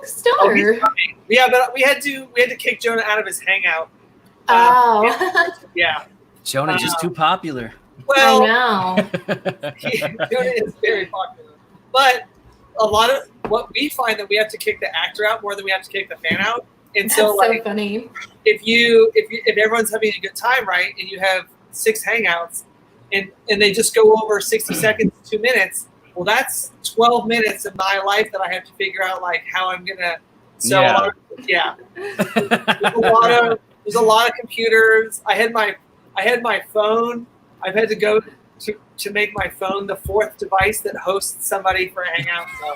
Stellar. Yeah, but we had to kick Jonah out of his hangout. Yeah. Jonah's just too popular. Well, I know. Jonah is very popular, but a lot of what we find that we have to kick the actor out more than we have to kick the fan out. And That's so, so funny. If everyone's having a good time, right, and you have 6 hangouts, and they just go over 60 seconds, 2 minutes. Well, that's 12 minutes of my life that I have to figure out like how I'm gonna. So Yeah. There's a lot of computers. I had my phone. I've had to go to make my phone the 4th device that hosts somebody for a hangout. So.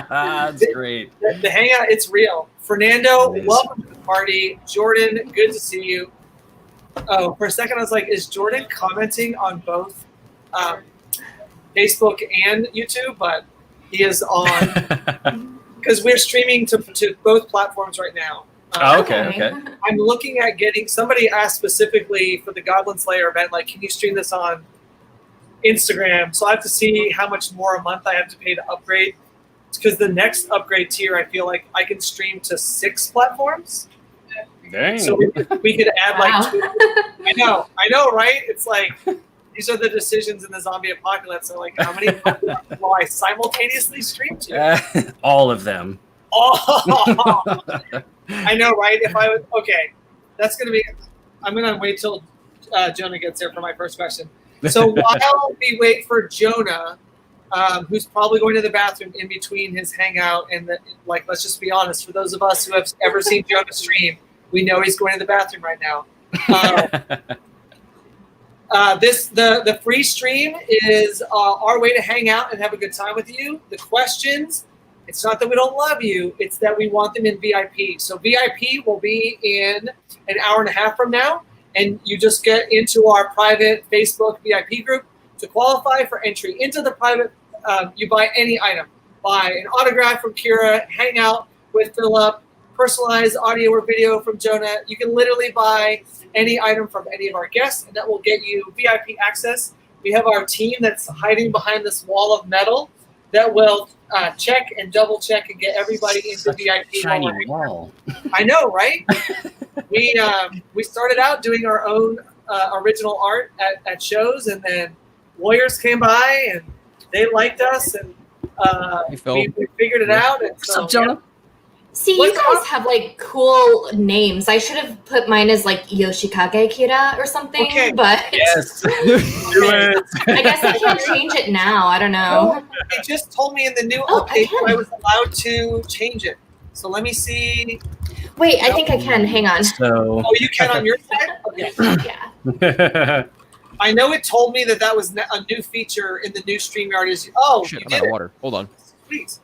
That's great. The hangout, it's real. Fernando, welcome to the party. Jordan, good to see you. Oh, for a second I was like, is Jordan commenting on both Facebook and YouTube? But he is on because we're streaming to both platforms right now. Okay. I'm looking at getting. Somebody asked specifically for the Goblin Slayer event, like, can you stream this on Instagram? So I have to see how much more a month I have to pay to upgrade. Because the next upgrade tier, I feel like I can stream to 6 platforms. Dang. So we could add like 2. I know, right? It's like these are the decisions in the zombie apocalypse. So like, how many platforms will I simultaneously stream to? All of them. Oh, I know, right? If I would, okay, that's gonna be. I'm gonna wait till Jonah gets there for my first question. So while we wait for Jonah, who's probably going to the bathroom in between his hangout and let's just be honest. For those of us who have ever seen Jonah stream, we know he's going to the bathroom right now. The free stream is our way to hang out and have a good time with you. The questions. It's not that we don't love you. It's that we want them in VIP. So VIP will be in an hour and a half from now. And you just get into our private Facebook VIP group. To qualify for entry into the private, you buy any item. Buy an autograph from Kira, hang out with Phillip, personalized audio or video from Jonah. You can literally buy any item from any of our guests, and that will get you VIP access. We have our team that's hiding behind this wall of metal that will check and double check and get everybody into VIP. Shiny wall. I know, right? We started out doing our own original art at shows, and then lawyers came by and they liked us, and we figured it out. And What's up, Jonah? See, you guys have like cool names. I should have put mine as like Yoshikage Kira or something. Okay. But yes, do it. I guess I can't change it now. I don't know. They just told me in the new update I was allowed to change it. So let me see. Wait, I think I can. Hang on. So. Oh, you can on your side? Okay. Yeah. I know it told me that was a new feature in the new StreamYard. Shit, I'm out of water. Hold on. Sweet.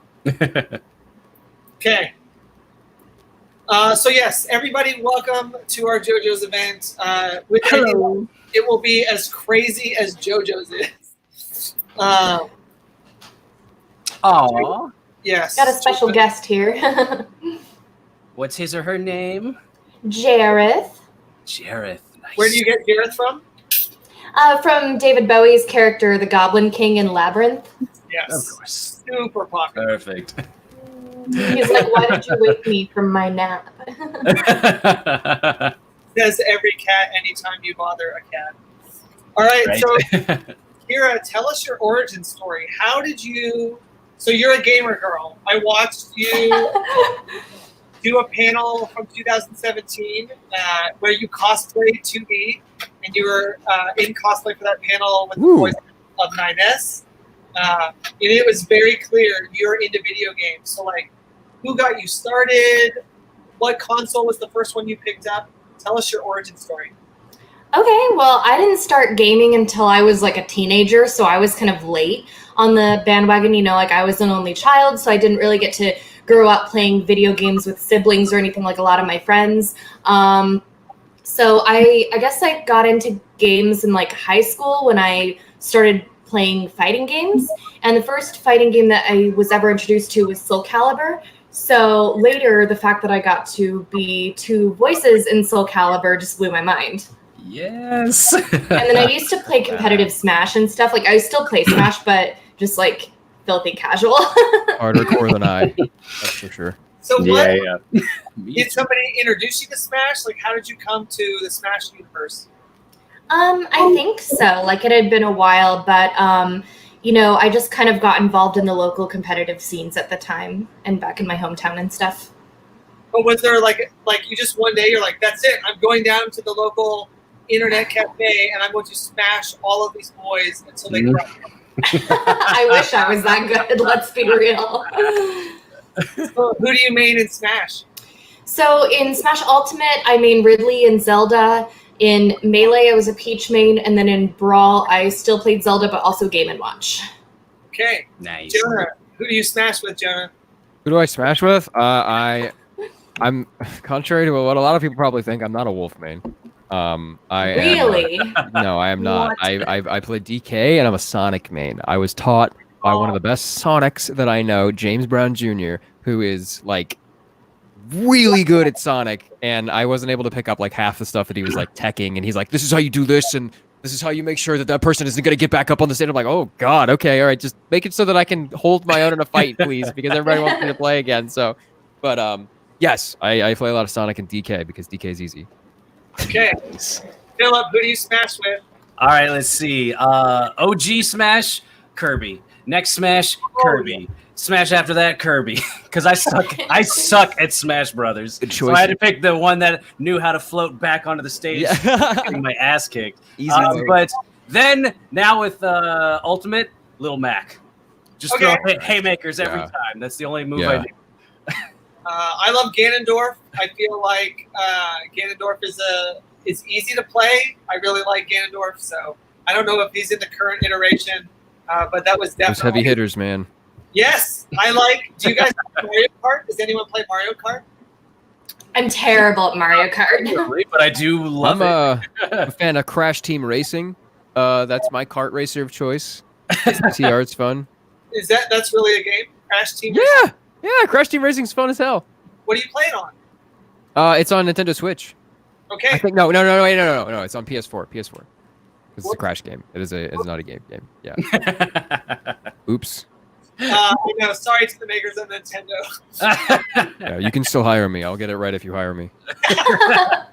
Okay. So yes, everybody, welcome to our JoJo's event. Hello. It will be as crazy as JoJo's is. Aww. Yes. Got a special guest here. What's his or her name? Jareth. Jareth. Nice. Where do you get Jareth from? From David Bowie's character, the Goblin King in Labyrinth. Yes. Of course. Super popular. Perfect. He's like, why did you wake me from my nap? Says every cat anytime you bother a cat. All right. So, Kira, tell us your origin story. How did you... So you're a gamer girl. I watched you do a panel from 2017 where you cosplayed 2B, and you were in cosplay for that panel with the voice of 9S. And it was very clear you're into video games. So, like, who got you started? What console was the first one you picked up? Tell us your origin story. Okay, well, I didn't start gaming until I was like a teenager, so I was kind of late on the bandwagon. You know, like I was an only child, so I didn't really get to grow up playing video games with siblings or anything like a lot of my friends. So I guess I got into games in like high school when I started playing fighting games. And the first fighting game that I was ever introduced to was Soul Calibur. So later, the fact that I got to be 2 voices in Soul Calibur just blew my mind. Yes. And then I used to play competitive Smash and stuff. Like I still play Smash, but just like filthy casual. Harder core than I. That's for sure. So what Yeah. did somebody introduce you to Smash? Like, how did you come to the Smash universe? I think so. Like it had been a while, but you know, I just kind of got involved in the local competitive scenes at the time and back in my hometown and stuff. But was there like you just one day you're like, that's it, I'm going down to the local internet cafe and I'm going to smash all of these boys until they crack. I wish I was that good. Let's be real. So who do you main in Smash? So in Smash Ultimate, I main Ridley and Zelda. In Melee, I was a Peach main, and then in Brawl, I still played Zelda, but also Game & Watch. Okay. Nice. Jonah, who do you smash with, Jonah? Who do I smash with? I'm contrary to what a lot of people probably think. I'm not a Wolf main. Really? No, I am not. I play DK and I'm a Sonic main. I was taught by one of the best Sonics that I know, James Brown Jr., who is like really good at Sonic, and I wasn't able to pick up like half the stuff that he was like teching, and he's like, this is how you do this, and this is how you make sure that that person isn't going to get back up on the stage. I'm like, oh god, okay, all right, just make it so that I can hold my own in a fight, please, because everybody wants me to play again. So, but yes, I play a lot of Sonic and DK because DK is easy. Okay. Phillip, who do you smash with? All right, let's see. OG Smash, Kirby. Next Smash, Kirby. Smash after that, Kirby. Because I suck at Smash Brothers. So I had to pick the one that knew how to float back onto the stage, getting my ass kicked. Easy but then now with Ultimate, Lil Mac. Just throw haymakers every time. That's the only move I do. I love Ganondorf. I feel like Ganondorf is easy to play. I really like Ganondorf, so I don't know if he's in the current iteration, but that was definitely those heavy hitters, man. Yes, I like. Do you guys play Mario Kart? Does anyone play Mario Kart? I'm terrible at Mario Kart. But I do love it. I'm a fan of Crash Team Racing. That's my kart racer of choice. TR, it's fun. That's really a game? Crash Team? Yeah, yeah. Crash Team Racing's fun as hell. What do you play it on? It's on Nintendo Switch. Okay. I think no. It's on PS4. PS4. It's a Crash game. It's not a game. Yeah. Oops. I know. Sorry to the makers of Nintendo. Yeah, you can still hire me. I'll get it right if you hire me. That's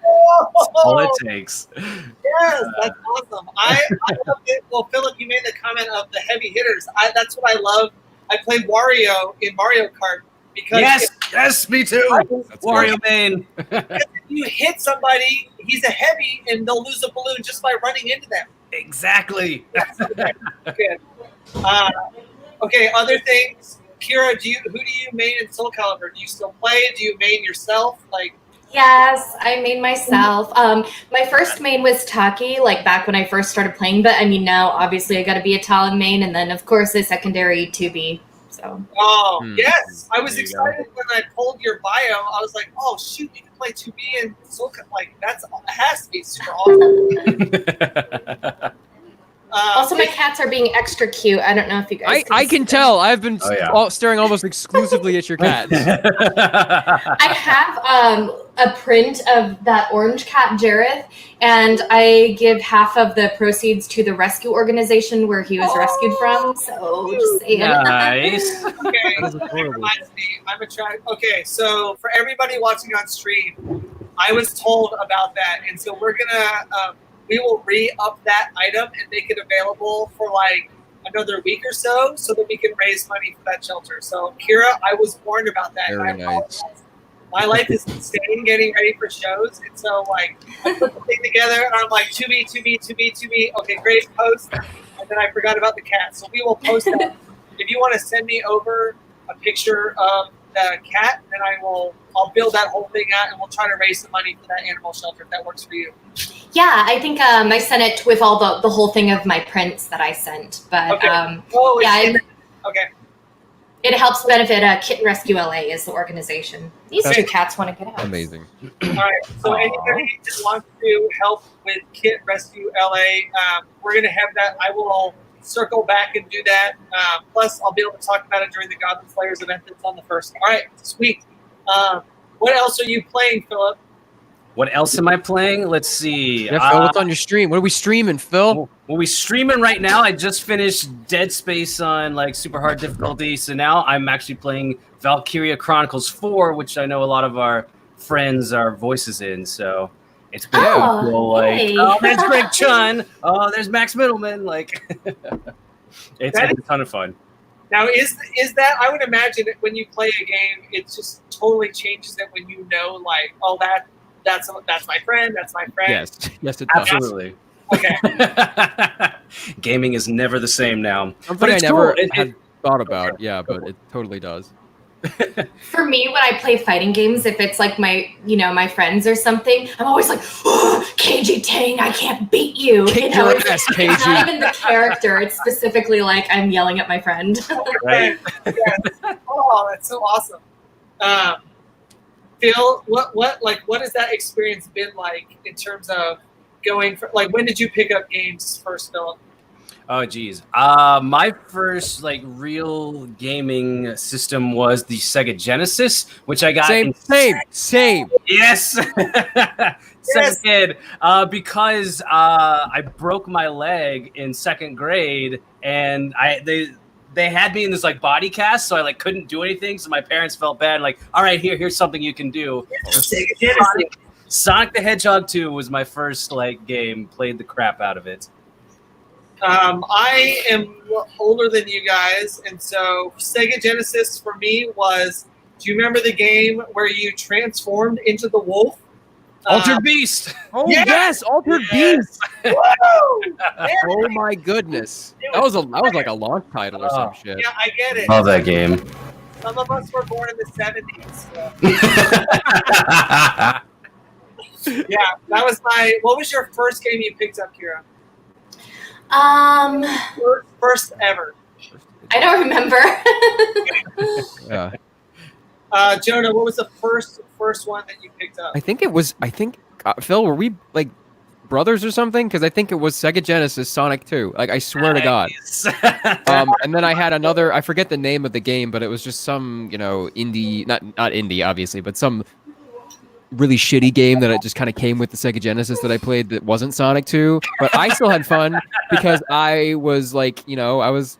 all it takes. Yes, that's awesome. I love it. Well, Phillip, you made the comment of the heavy hitters. That's what I love. I play Wario in Mario Kart because yes, me too. Wario main. If you hit somebody, he's a heavy, and they'll lose a balloon just by running into them. Exactly. Okay. Okay, other things. Kira, who do you main in Soul Calibur? Do you still play? Do you main yourself? Like, Yes, I made myself. My first main was Taki, like back when I first started playing, but I mean now obviously I gotta be a Talon main, and then of course a secondary 2B. So yes. I was There you excited when I pulled your bio. I was like, oh shoot, you can play 2B and Soul Calibur. Like it has to be super awesome. also my cats are being extra cute. I don't know if you guys I can see tell. I've been staring almost exclusively at your cats. I have a print of that orange cat, Jareth, and I give half of the proceeds to the rescue organization where he was rescued from. So just saying. Nice. Okay, that reminds me. I'm attracted. Okay, so for everybody watching on stream, I was told about that, and so we're gonna we will re-up that item and make it available for like another week or so that we can raise money for that shelter. So Kira, I was warned about that. Very nice. My life is insane getting ready for shows, and so like I put the thing together and I'm like 2B. Okay, great, post, and then I forgot about the cat. So we will post that. If you want to send me over a picture of the cat, then I'll build that whole thing out and we'll try to raise some money for that animal shelter if that works for you. Yeah, I think I sent it with all the whole thing of my prints that I sent. But okay. It helps benefit Kitten Rescue LA is the organization. These two cats want to get out. Amazing. All right. So anybody that wants to help with Kitten Rescue LA, we're going to have that. I will circle back and do that. Plus, I'll be able to talk about it during the Goblin Slayers event that's on the 1st. All right. Sweet. What else are you playing, Phillip? What else am I playing? Let's see. Yeah, Phil, what's on your stream? What are we streaming, Phil? Well, we streaming right now. I just finished Dead Space on like super hard difficulty, so now I'm actually playing Valkyria Chronicles 4, which I know a lot of our friends are voices in. So it's been cool. Like, hey. oh, there's Greg Chun. Oh, there's Max Middleman. Like, it's a ton of fun. Now, is that, I would imagine that when you play a game, it just totally changes it when you know, like, oh, that's my friend, that's my friend. Yes, it does. Absolutely. Okay. Gaming is never the same now. Something I never had thought about. Yeah, but it totally does. For me, when I play fighting games, if it's like my friends or something, I'm always like, oh, KG Tang, I can't beat you. Kick your ass, KG. It's not even the character. It's specifically like I'm yelling at my friend. Right. Yes. Oh, that's so awesome. Phil, what has that experience been like in terms of going for, like, when did you pick up games first, Philip? Oh, geez. My first like real gaming system was the Sega Genesis, which I got same. Yes. Second kid, because I broke my leg in second grade, and they had me in this like body cast, so I like couldn't do anything. So my parents felt bad. Like, all right, here's something you can do. Sonic the Hedgehog 2 was my first like game. Played the crap out of it. I am older than you guys, and so Sega Genesis for me was, do you remember the game where you transformed into the wolf? Altered Beast. Oh, yes, Altered Beast. Woo! Oh my goodness. That was like a launch title or some shit. Yeah, I get it. Love that game. Some of us were born in the 70s. So. Yeah, that was what was your first game you picked up, Kira? First ever. I don't remember. Yeah. Jonah, what was the first one that you picked up? I think Phil, were we like brothers or something? Because I think it was Sega Genesis Sonic 2. Like, I swear to God. And then I had another, I forget the name of the game, but it was just some, indie, not indie, obviously, but some really shitty game that it just kind of came with the Sega Genesis that I played that wasn't Sonic 2. But I still had fun because I was like, I was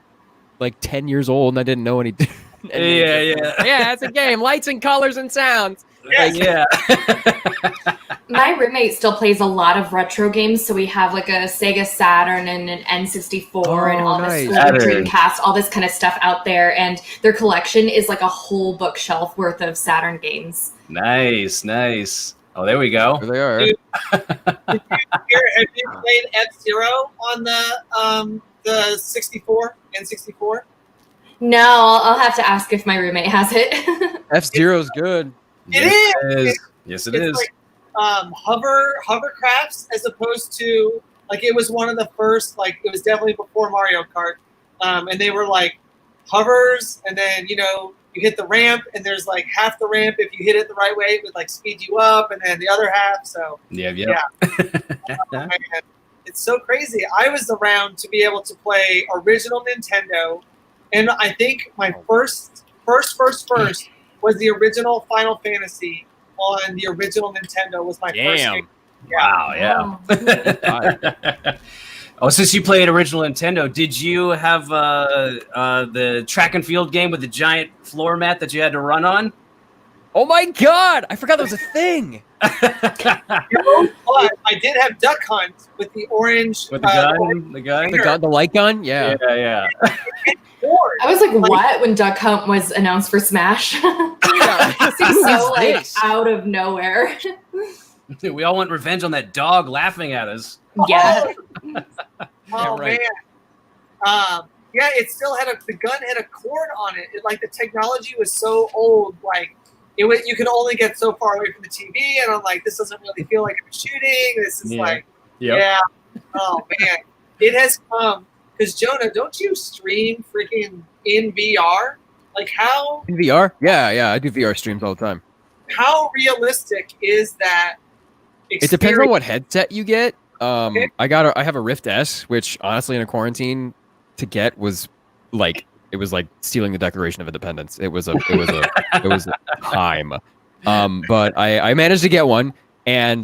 like 10 years old and I didn't know anything. Yeah, it's a game. Lights and colors and sounds. Yes. Yeah. My roommate still plays a lot of retro games, so we have like a Sega Saturn and an N64 and all this Dreamcast, all this kind of stuff out there, and their collection is like a whole bookshelf worth of Saturn games. Nice. Oh, there we go. There they are. Have you played F-Zero on the 64 N64? No, I'll have to ask if my roommate has it. F-Zero's good. It is. Yes, it is. Like hovercrafts, as opposed to, like, it was one of the first, like, it was definitely before Mario Kart, and they were like hovers, and then you hit the ramp, and there's like half the ramp, if you hit it the right way, it would like speed you up, and then the other half. So yeah. Man, it's so crazy. I was around to be able to play original Nintendo, and I think my first was the original Final Fantasy on the original Nintendo. Was my first game. Yeah. Wow, yeah. Oh, since you played original Nintendo, did you have the track and field game with the giant floor mat that you had to run on? Oh my God! I forgot that was a thing. But I did have Duck Hunt with the orange. With the gun, the light gun. Yeah. I was like, what? When Duck Hunt was announced for Smash? It seems so like out of nowhere. We all want revenge on that dog laughing at us. Yeah. Man. Yeah, it still had the gun had a cord on it. Like, the technology was so old. Like, you could only get so far away from the TV, and I'm like, this doesn't really feel like I'm shooting. This is yeah. Oh man, it has come. Because Jonah, don't you stream freaking in VR? Like, how in VR? Yeah, I do VR streams all the time. How realistic is that experience? It depends on what headset you get. I have a Rift S, which honestly in a quarantine to get was like stealing the Declaration of Independence. It was a time. But I managed to get one, and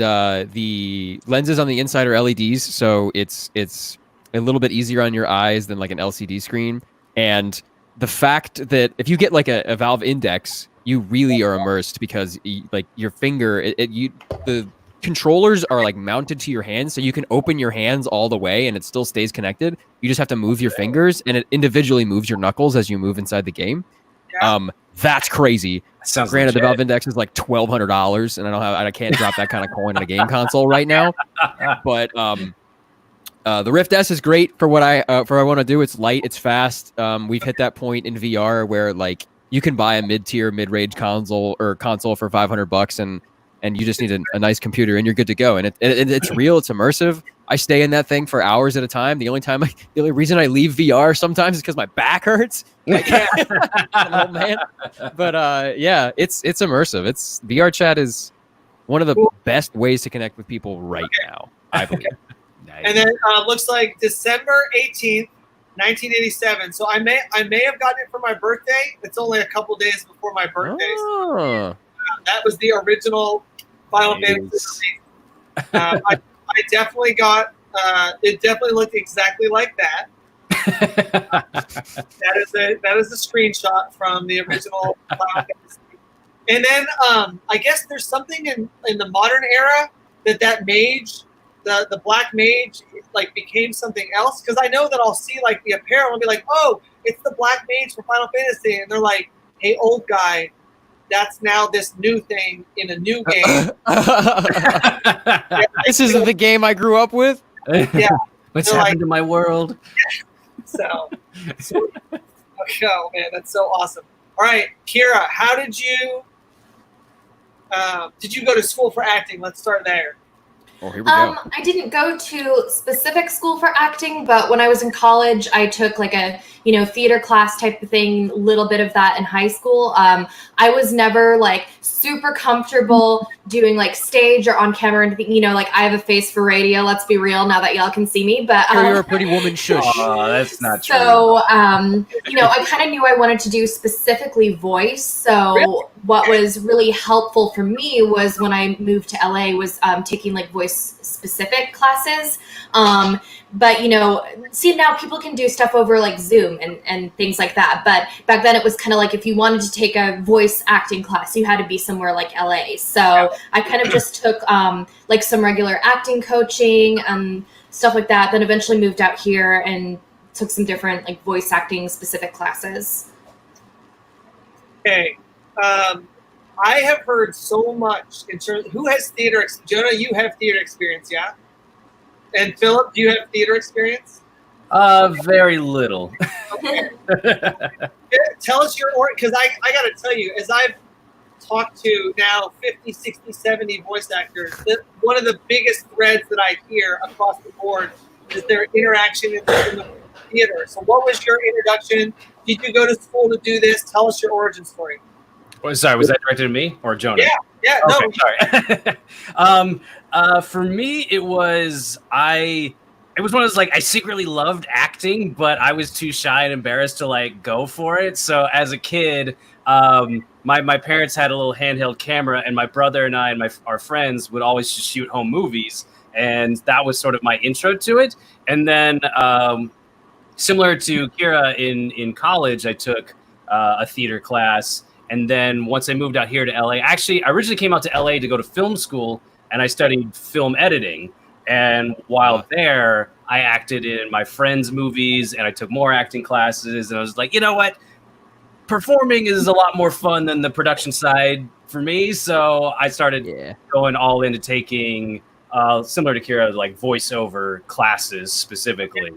the lenses on the inside are LEDs, so it's a little bit easier on your eyes than like an LCD screen. And the fact that if you get like a Valve Index, you really are immersed because like your finger, the controllers are like mounted to your hands, so you can open your hands all the way and it still stays connected. You just have to move your fingers, and it individually moves your knuckles as you move inside the game. Yeah. That's crazy. Sounds Granted, legit. the Valve Index is like $1,200, and I can't drop that kind of coin on a game console right now. But the Rift S is great for what I want to do. It's light, it's fast. We've hit that point in VR where like you can buy a mid-range console for $500, and you just need a nice computer and you're good to go. And it's real, it's immersive. I stay in that thing for hours at a time. The only reason I leave VR sometimes is because my back hurts. Like, oh man. But yeah, it's immersive. VR chat is one of the best ways to connect with people right now, I believe. Nice. And then looks like December 18th, 1987. So I may have gotten it for my birthday. It's only a couple days before my birthday. Oh. That was the original Final Fantasy. I definitely got. It definitely looked exactly like that. That is a screenshot from the original Final Fantasy. And then I guess there's something in the modern era that mage, the black mage, like became something else. Because I know that I'll see like the apparel and be like, oh, it's the black mage for Final Fantasy, and they're like, hey, old guy, that's now this new thing in a new game. This isn't the game I grew up with. Yeah. What's happened to my world? So oh man, that's so awesome. All right, Kira, how did you go to school for acting? Let's start there. Oh, here we go. I didn't go to specific school for acting, but when I was in college, I took like a, theater class type of thing, little bit of that in high school. I was never like super comfortable doing like stage or on camera and like I have a face for radio, let's be real, now that y'all can see me, but you're a pretty woman, shush. Oh, that's not true. So, I kind of knew I wanted to do specifically voice. So what was really helpful for me was when I moved to LA was taking like voice specific classes. But see, now people can do stuff over like Zoom and things like that. But back then it was kind of like if you wanted to take a voice acting class, you had to be somewhere like LA. So I kind of just took like some regular acting coaching and stuff like that. Then eventually moved out here and took some different like voice acting specific classes. Okay. I have heard so much in terms. Who has theater? Jonah, you have theater experience, yeah? And Phillip, do you have theater experience? Very little. Okay. Tell us because I got to tell you, as I've talked to now 50, 60, 70 voice actors, one of the biggest threads that I hear across the board is their interaction in the theater. So what was your introduction? Did you go to school to do this? Tell us your origin story. Sorry, was that directed at me or Jonah? Yeah, okay, no. Sorry. For me, it was one of those, like, I secretly loved acting, but I was too shy and embarrassed to like go for it. So as a kid, my parents had a little handheld camera, and my brother and I and our friends would always just shoot home movies, and that was sort of my intro to it. And then, similar to Kira, in college, I took a theater class. And then once I moved out here to LA, actually, I originally came out to LA to go to film school, and I studied film editing. And while there, I acted in my friends' movies, and I took more acting classes. And I was like, you know what? Performing is a lot more fun than the production side for me. So I started going all into taking, similar to Kira, like voiceover classes specifically.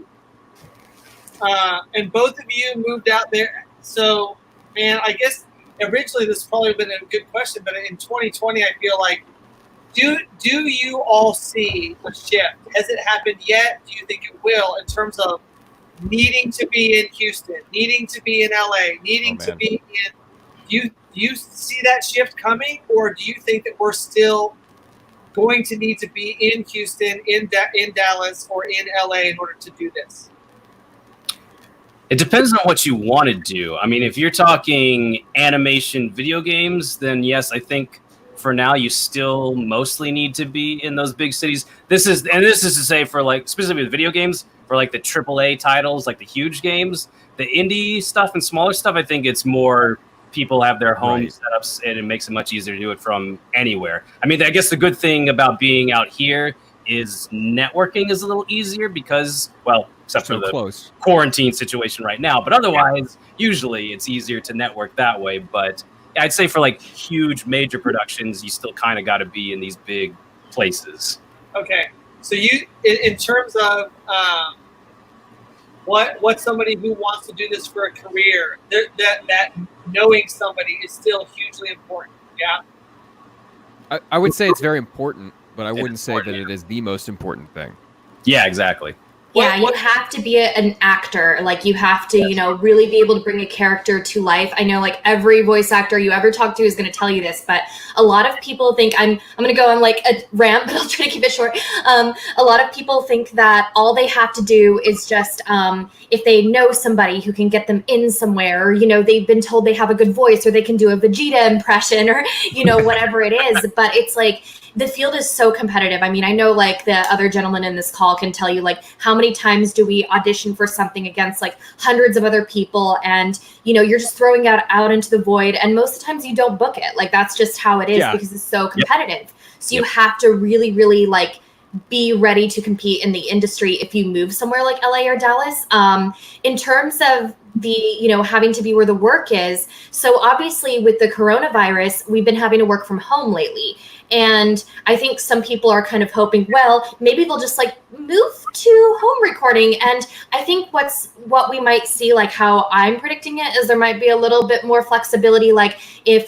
And both of you moved out there. So, man, I guess originally this probably been a good question, but in 2020, I feel like, do you all see a shift? Has it happened yet? Do you think it will, in terms of needing to be in Houston, needing to be in LA, needing to be in? Do you see that shift coming, or do you think that we're still going to need to be in Houston, in Dallas, or in LA in order to do this? It depends on what you want to do. I mean, if you're talking animation video games, then yes, I think for now, you still mostly need to be in those big cities. This is to say for like specifically with video games, for like the AAA titles, like the huge games, the indie stuff and smaller stuff. I think it's more people have their home setups, and it makes it much easier to do it from anywhere. I mean, I guess the good thing about being out here is networking is a little easier because, well, except for the quarantine situation right now, but otherwise, usually it's easier to network that way. But I'd say for like huge major productions, you still kind of got to be in these big places. Okay, so you, in terms of what somebody who wants to do this for a career, that knowing somebody is still hugely important. Yeah, I would say it's very important, but I wouldn't say that it is the most important thing. Yeah, exactly. Yeah, you have to be an actor. Like, you have to, you know, really be able to bring a character to life. I know, like, every voice actor you ever talk to is going to tell you this, but a lot of people think I'm going to go on like a rant, but I'll try to keep it short. A lot of people think that all they have to do is just, if they know somebody who can get them in somewhere, or, you know, they've been told they have a good voice, or they can do a Vegeta impression, or, you know, whatever it is. But it's like, the field is so competitive. I mean, I know like the other gentleman in this call can tell you like how many times do we audition for something against like hundreds of other people, and you know, you're just throwing it out into the void, and most of the times you don't book it. Like, that's just how it is because it's so competitive. So you have to really, really like be ready to compete in the industry if you move somewhere like LA or Dallas. In terms of the, you know, having to be where the work is. So obviously with the coronavirus, we've been having to work from home lately. And I think some people are kind of hoping, well, maybe they'll just like move to home recording. And I think what we might see, like how I'm predicting it, is there might be a little bit more flexibility. Like if,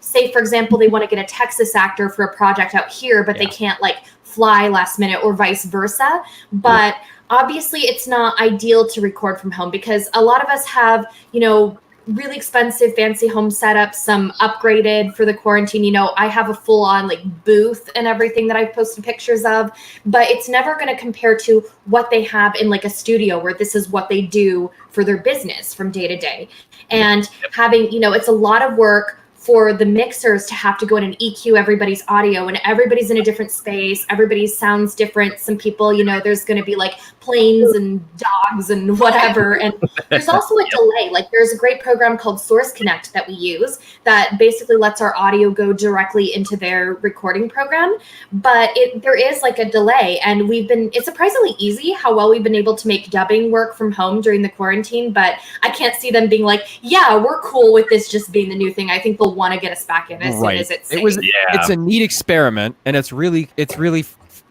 say, for example, they want to get a Texas actor for a project out here, but they can't like fly last minute, or vice versa. But obviously it's not ideal to record from home because a lot of us have, you know, really expensive, fancy home setups, some upgraded for the quarantine. You know, I have a full on like booth and everything that I've posted pictures of, but it's never going to compare to what they have in like a studio where this is what they do for their business from day to day. And having, you know, it's a lot of work for the mixers to have to go in and EQ everybody's audio, and everybody's in a different space. Everybody sounds different. Some people, you know, there's going to be like planes and dogs and whatever. And there's also a delay. Like, there's a great program called Source Connect that we use that basically lets our audio go directly into their recording program. But there is like a delay, and it's surprisingly easy how well we've been able to make dubbing work from home during the quarantine. But I can't see them being like, yeah, we're cool with this just being the new thing. I think they'll want to get us back in as soon as it's safe. It's a neat experiment, and it's really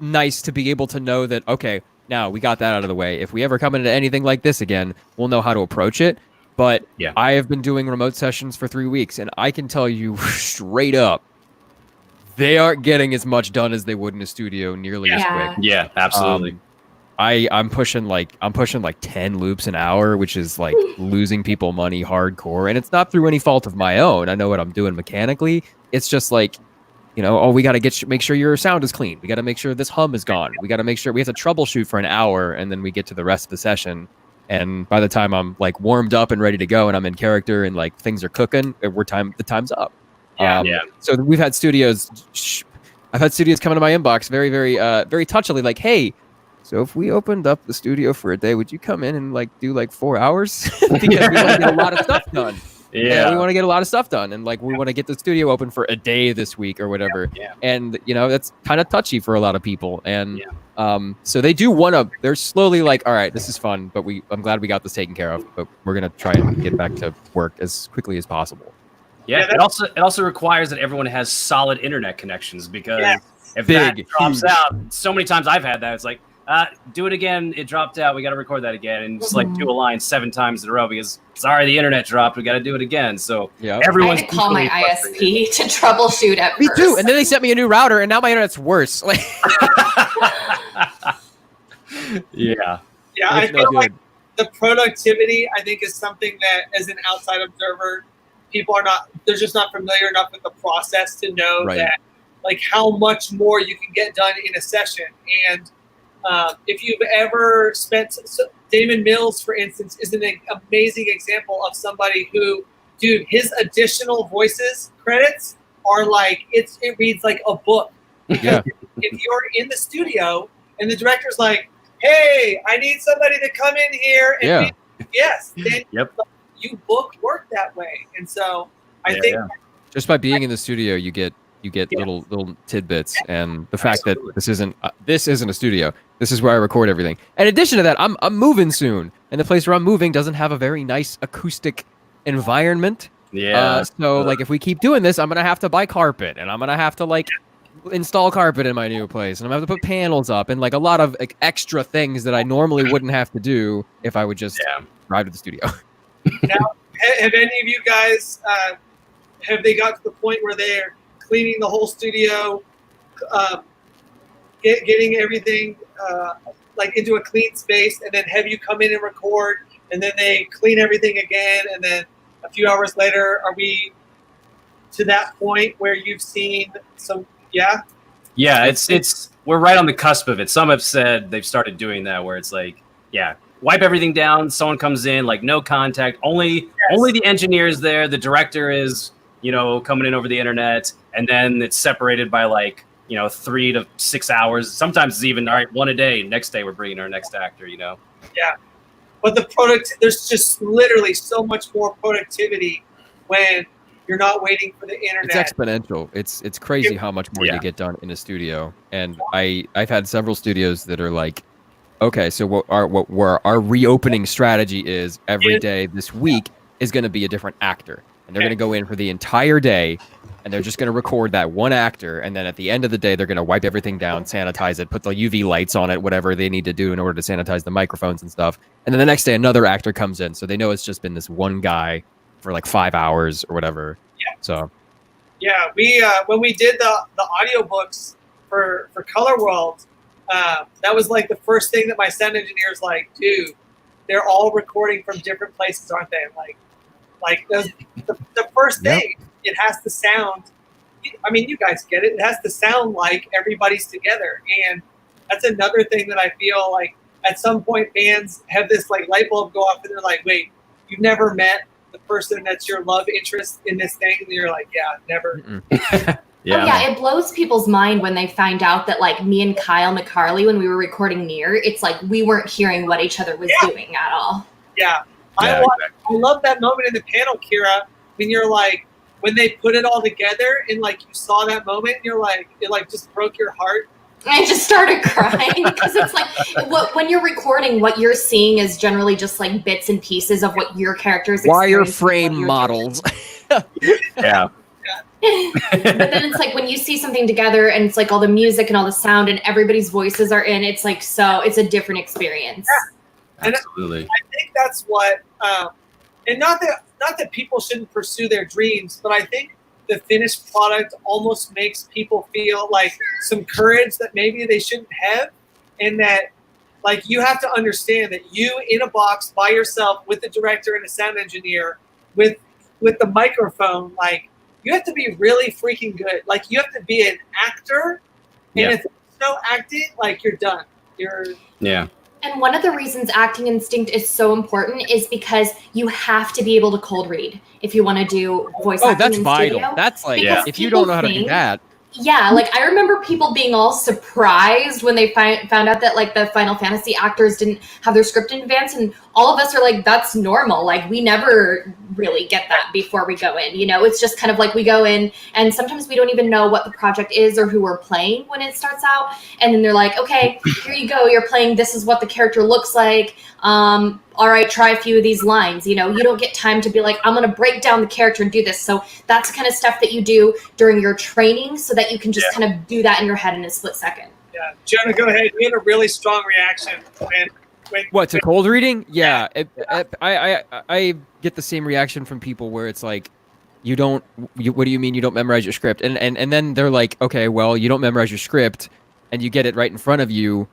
nice to be able to know that, okay, now we got that out of the way. If we ever come into anything like this again, we'll know how to approach it. But I have been doing remote sessions for 3 weeks, and I can tell you straight up, they aren't getting as much done as they would in a studio nearly as quick. Yeah, absolutely. I'm pushing like 10 loops an hour, which is like losing people money hardcore. And it's not through any fault of my own. I know what I'm doing mechanically. It's just like, you know, we got to make sure your sound is clean. We got to make sure this hum is gone. We got to make sure we have to troubleshoot for an hour, and then we get to the rest of the session. And by the time I'm like warmed up and ready to go, and I'm in character and like things are cooking, the time's up. So we've had studios. I've had studios come into my inbox very, very, very touchily, like, hey, so if we opened up the studio for a day, would you come in and like do like 4 hours? Because we want to get a lot of stuff done. Yeah, we want to get a lot of stuff done, and like we want to get the studio open for a day this week or whatever. And you know, that's kind of touchy for a lot of people. And so they do want to. They're slowly like, all right, this is fun, but I'm glad we got this taken care of. But we're gonna try and get back to work as quickly as possible. Yeah, it also requires that everyone has solid internet connections, because if that drops out, so many times I've had that. It's like, do it again. It dropped out. We got to record that again, and just like do a line 7 times in a row because sorry, the internet dropped. We got to do it again. So everyone's I had to call my ISP to troubleshoot at Me first. too. And then they sent me a new router, and now my internet's worse. Like, I feel like the productivity, I think, is something that, as an outside observer, they're just not familiar enough with the process to know that, like, how much more you can get done in a session. And if you've ever spent, Damon Mills, for instance, is an amazing example of somebody who, dude, his additional voices credits are like it reads like a book. Yeah. If you're in the studio and the director's like, "Hey, I need somebody to come in here," and yes, then you book work that way. And so I think just by being in the studio, you get little tidbits, and the fact that this isn't a studio. This is where I record everything. In addition to that, I'm moving soon, and the place where I'm moving doesn't have a very nice acoustic environment. Yeah. So like, if we keep doing this, I'm gonna have to buy carpet, and I'm gonna have to like install carpet in my new place, and I'm gonna have to put panels up, and like a lot of like, extra things that I normally wouldn't have to do if I would just drive to the studio. Now, have any of you guys have they got to the point where they're cleaning the whole studio, getting everything like into a clean space, and then have you come in and record, and then they clean everything again, and then a few hours later, are we to that point where you've seen some? Yeah, it's we're right on the cusp of it. Some have said they've started doing that, where it's like, wipe everything down. Someone comes in, like no contact, only the engineer's there. The director is, coming in over the internet, and then it's separated by like, 3 to 6 hours. Sometimes it's even, all right, one a day. Next day we're bringing our next actor, Yeah. But there's just literally so much more productivity when you're not waiting for the internet. It's exponential. It's crazy how much more you get done in a studio. And I've had several studios that are like, okay, so what our reopening strategy is every day this week is going to be a different actor. And they're going to go in for the entire day, and they're just going to record that one actor. And then at the end of the day, they're going to wipe everything down, sanitize it, put the UV lights on it, whatever they need to do in order to sanitize the microphones and stuff. And then the next day, another actor comes in. So they know it's just been this one guy for like 5 hours or whatever. Yeah. So. Yeah, we when we did the audiobooks for Colorworld, that was like the first thing that my sound engineer's like, dude, they're all recording from different places, aren't they? Like the first thing, it has to sound. I mean, you guys get it. It has to sound like everybody's together, and that's another thing that I feel like at some point bands have this like light bulb go off, and they're like, wait, you've never met the person that's your love interest in this thing, and you're like, yeah, never. It blows people's mind when they find out that like me and Kyle McCarley, when we were recording Near, it's like we weren't hearing what each other was doing at all. Yeah. I love that moment in the panel, Kira, when you're like, when they put it all together and like you saw that moment, and you're like, it like just broke your heart. I just started crying because it's like when you're recording, what you're seeing is generally just like bits and pieces of what your characters wireframe models. Yeah. But then it's like when you see something together and it's like all the music and all the sound and everybody's voices are in, it's like, so it's a different experience. Yeah. Absolutely. And I think that's what, and not that people shouldn't pursue their dreams, but I think the finished product almost makes people feel like some courage that maybe they shouldn't have, and that like you have to understand that you in a box by yourself with the director and a sound engineer with the microphone, like you have to be really freaking good. Like you have to be an actor, and if there's no acting, like you're done. And one of the reasons acting instinct is so important is because you have to be able to cold read if you want to do voice acting that's in vital. studio. That's like, if you don't know how to do that. Yeah, like I remember people being all surprised when they found out that like the Final Fantasy actors didn't have their script in advance, and all of us are like, that's normal. Like we never really get that before we go in. It's just kind of like we go in, and sometimes we don't even know what the project is or who we're playing when it starts out, and then they're like, okay, here you go, you're playing. This is what the character looks like. All right, try a few of these lines. You don't get time to be like, I'm going to break down the character and do this. So that's the kind of stuff that you do during your training so that you can just kind of do that in your head in a split second. Yeah. Jonah, go ahead. You had a really strong reaction when to cold reading? Yeah. I get the same reaction from people where it's like, what do you mean you don't memorize your script? And then they're like, okay, well, you don't memorize your script and you get it right in front of you.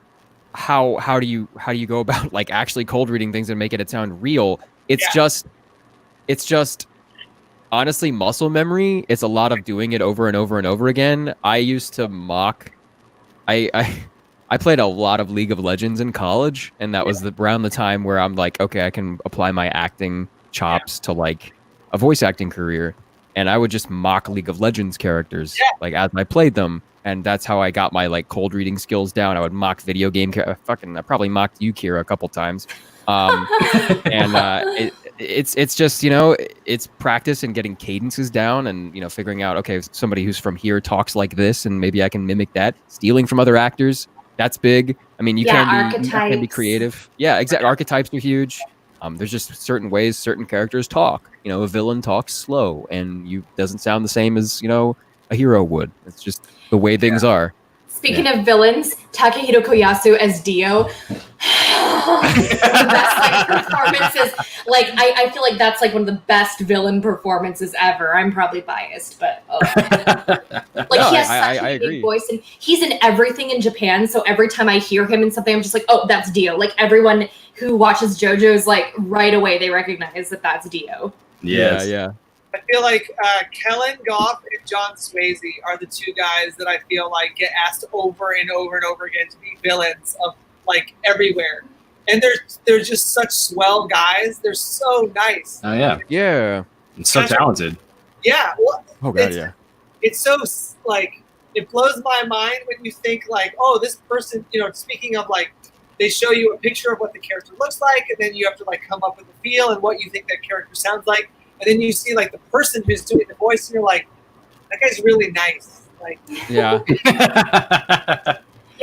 How do you go about like actually cold reading things and making it sound real? It's just honestly muscle memory. It's a lot of doing it over and over and over again. I used to mock. I played a lot of League of Legends in college, and that was around the time where I'm like, okay, I can apply my acting chops to like a voice acting career. and I would just mock League of Legends characters like as I played them, and that's how I got my like cold reading skills down. I would mock video game I probably mocked you, Kira, a couple times. It's just, you know, it's practice and getting cadences down, and, you know, figuring out, okay, somebody who's from here talks like this, and maybe I can mimic that. Stealing from other actors, that's big. I mean, you can be creative. Yeah, exactly. Archetypes are huge. There's just certain ways certain characters talk. You know, a villain talks slow, and doesn't sound the same as, you know, a hero would. It's just the way things are. Speaking of villains, Takehiro Koyasu as Dio. The best like performances. Like I feel like that's like one of the best villain performances ever. I'm probably biased, but he has such a big voice, and he's in everything in Japan. So every time I hear him in something, I'm just like, oh, that's Dio. Like everyone who watches JoJo's, like right away they recognize that that's Dio. Yes. Yeah. I feel like Kellen Goff and John Swayze are the two guys that I feel like get asked over and over and over again to be villains of like everywhere. And they're just such swell guys. They're so nice. Oh yeah. Yeah. And so talented. Yeah. Well, oh god, it's so like it blows my mind when you think like, oh, this person, you know, speaking of like they show you a picture of what the character looks like, and then you have to like come up with a feel and what you think that character sounds like. And then you see like the person who's doing the voice, and you're like, that guy's really nice. Like, yeah.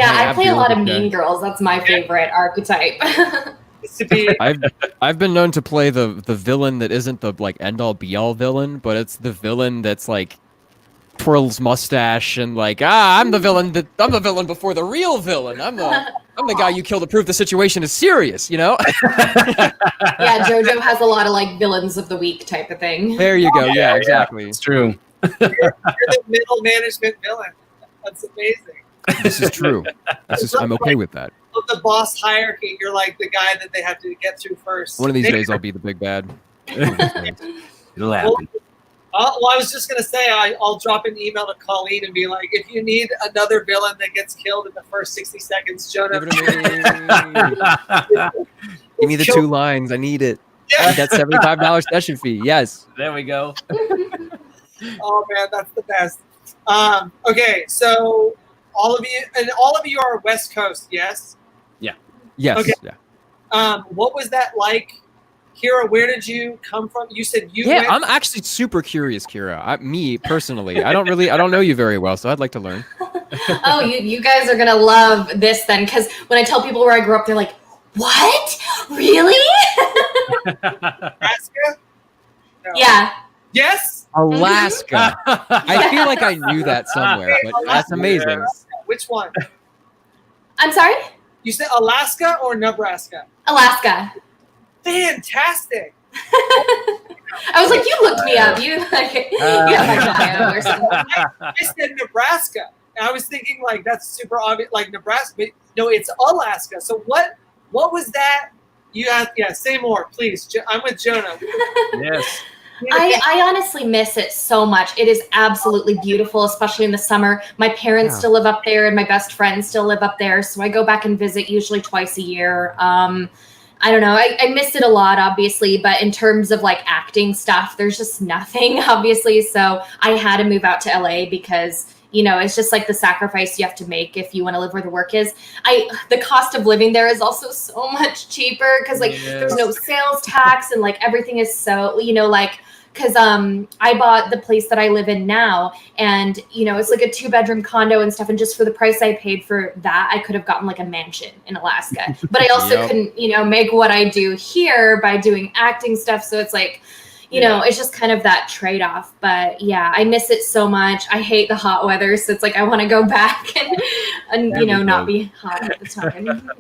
I play a lot of Mean Girls. That's my favorite archetype. I've been known to play the villain that isn't the like end all be all villain, but it's the villain that's like twirls mustache and like, I'm the villain before the real villain. I'm the guy you kill to prove the situation is serious, you know? Yeah, JoJo has a lot of like villains of the week type of thing. There you go. Yeah, exactly. It's true. you're the middle management villain. That's amazing. This is true. I'm okay with that. Of the boss hierarchy, you're like the guy that they have to get through first. One of these days I'll be the big bad. It'll happen. Well, I was just going to say, I'll drop an email to Colleen and be like, if you need another villain that gets killed in the first 60 seconds, Jonah. Give me the 2 lines. I need it. Yeah. That $75 session fee. Yes. There we go. Oh, man, that's the best. Okay, so all of you are West Coast, yes? Yeah. Yes. Okay. Yeah. What was that like? Kira, where did you come from? You said you went... went... I'm actually super curious, Kira. Me, personally. I don't know you very well, so I'd like to learn. Oh, you guys are going to love this then, because when I tell people where I grew up, they're like, what? Really? Alaska? No. Yeah. Yes? Alaska. I feel like I knew that somewhere, but that's amazing. Which one? I'm sorry? You said Alaska or Nebraska? Alaska. Fantastic. I was like, you looked me up. You have my bio or something. I said Nebraska. And I was thinking like that's super obvious, like Nebraska. But no, it's Alaska. So what was that? You have say more, please. I'm with Jonah. Yes. I honestly miss it so much. It is absolutely beautiful, especially in the summer. My parents still live up there, and my best friends still live up there. So I go back and visit usually twice a year. I don't know. I miss it a lot, obviously, but in terms of like acting stuff, there's just nothing, obviously. So I had to move out to LA because, you know, it's just like the sacrifice you have to make if you want to live where the work is. The cost of living there is also so much cheaper because like there's no sales tax and like everything is so, you know, like, because I bought the place that I live in now, and you know it's like a 2-bedroom condo and stuff. And just for the price I paid for that, I could have gotten like a mansion in Alaska. But I also couldn't, you know, make what I do here by doing acting stuff. So it's like, you know, it's just kind of that trade-off. But yeah, I miss it so much. I hate the hot weather, so it's like I want to go back and you know not be hot at the time.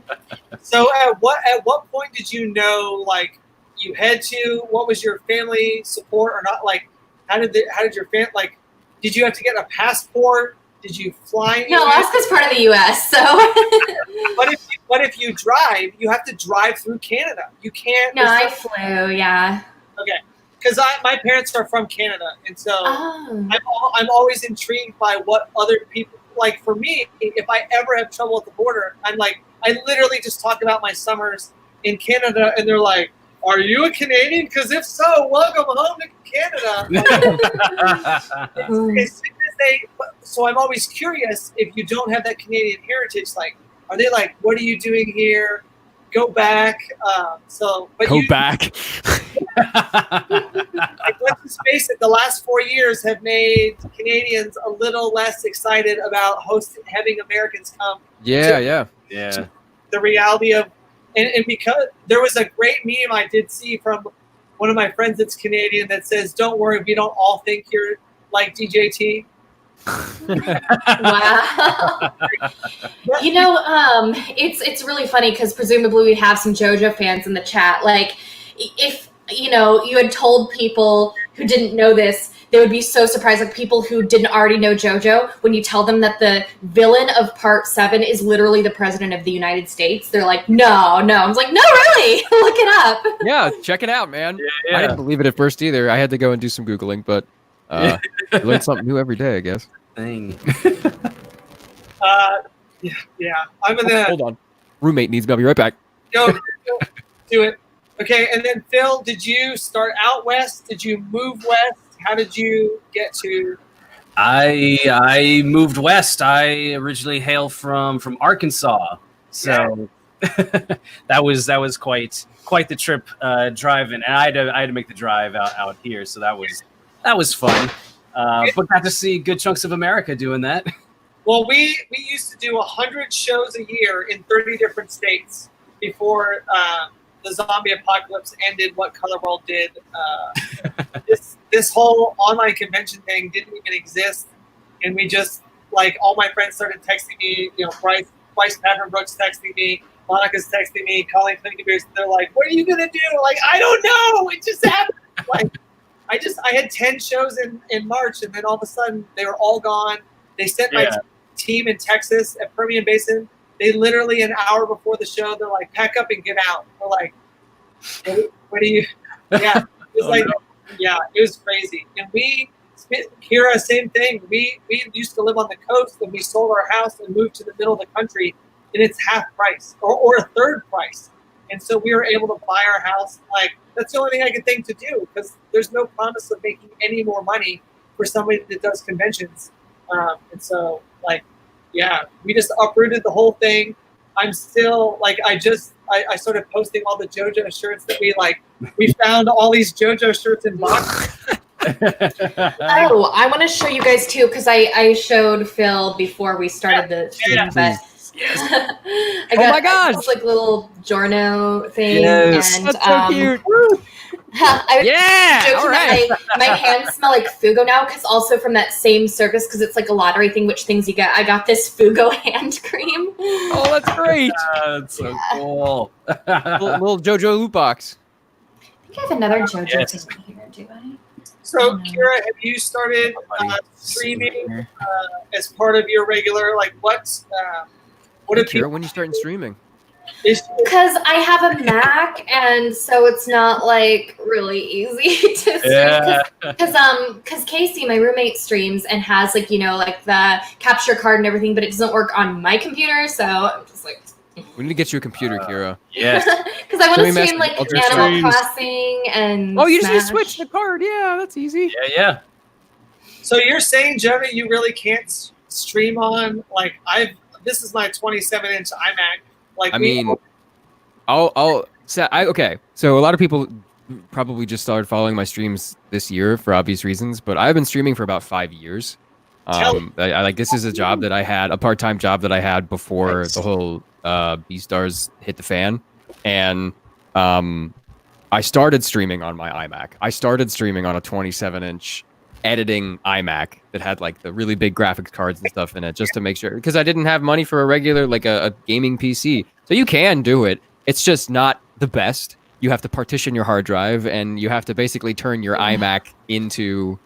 So at what point did you know like? You had to, what was your family support or not? Like, how did your family, like, did you have to get a passport? Did you fly? No, Alaska's part of the U.S., so. But if you drive, you have to drive through Canada. You can't. No, I flew, yeah. Okay. Because my parents are from Canada, and so I'm always intrigued by what other people, like for me, if I ever have trouble at the border, I'm like, I literally just talk about my summers in Canada, and they're like, are you a Canadian? Because if so, welcome home to Canada. So I'm always curious, if you don't have that Canadian heritage, like, are they like, what are you doing here? Go back. Go back. Like, let's face it, the last 4 years have made Canadians a little less excited about having Americans come. Yeah. The reality of, and because there was a great meme I did see from one of my friends that's Canadian that says, "Don't worry, we don't all think you're like DJT." Wow. You know, it's really funny because presumably we have some JoJo fans in the chat. Like, if you know, you had told people who didn't know this, they would be so surprised. Like people who didn't already know JoJo, when you tell them that the villain of Part 7 is literally the president of the United States, they're like, no. I was like, no, really? Look it up. Yeah, check it out, man. Yeah. I didn't believe it at first either. I had to go and do some Googling, but learn something new every day, I guess. Thing. Yeah. I'm in the. Hold on. Roommate needs me. I'll be right back. Go do it. Okay, and then Phil, did you start out west? Did you move west? How did you get to? I moved west. I originally hail from Arkansas, so that was quite the trip driving, and I had to make the drive out here, so that was fun. But got to see good chunks of America doing that. Well, we used to do 100 shows a year in 30 different states before the zombie apocalypse ended. What Colorworld did. This whole online convention thing didn't even exist, and we just, like, all my friends started texting me. You know, Bryce Brooks texting me, Monica's texting me, Colleen Clinton Beers. They're like, "What are you gonna do?" Like, I don't know. It just happened. Like, I had 10 shows in March, and then all of a sudden they were all gone. They sent my team in Texas at Permian Basin. They literally an hour before the show, they're like, "Pack up and get out." We're like, "What are you?" Yeah, it was it was crazy. And Kira, same thing. We used to live on the coast, and we sold our house and moved to the middle of the country, and it's half price or a third price. And so we were able to buy our house. Like, that's the only thing I could think to do, because there's no promise of making any more money for somebody that does conventions. And so, like, yeah, we just uprooted the whole thing. I'm still, like, I started posting all the JoJo shirts that we found all these JoJo shirts in boxes. Oh, I want to show you guys too, because I showed Phil before we started the stream, but I got my gosh, this, like, little Jonah thing, and that's so cute. I all right. my hands smell like Fugo now, because also from that same circus, because it's like a lottery thing, which things you get. I got this Fugo hand cream. Oh, that's great. That's so cool. little JoJo loot box. I think I have another JoJo thing here, do I? So, Kira, have you started streaming as part of your regular, like, what Hey, Kira, when are you starting streaming? Because I have a Mac, and so it's not, like, really easy to stream. Because Casey, my roommate, streams and has, like, you know, like the capture card and everything, but it doesn't work on my computer, so I'm just like. We need to get you a computer, Kira. Yes. Because I want to stream, like, Animal Crossing and. Oh, you just need to Smash. switch the card. Yeah, that's easy. Yeah. So you're saying, Jonah, you really can't stream on, like, this is my 27-inch iMac. Like, I mean, I'll say, okay. So a lot of people probably just started following my streams this year for obvious reasons, but I've been streaming for about 5 years. This is a job that I had, a part-time job that I had before the whole Beastars hit the fan, and I started streaming on my iMac. I started streaming on a 27-inch editing iMac that had, like, the really big graphics cards and stuff in it, just to make sure, because I didn't have money for a regular, like, a gaming PC. So you can do it. It's just not the best. You have to partition your hard drive, and you have to basically turn your iMac into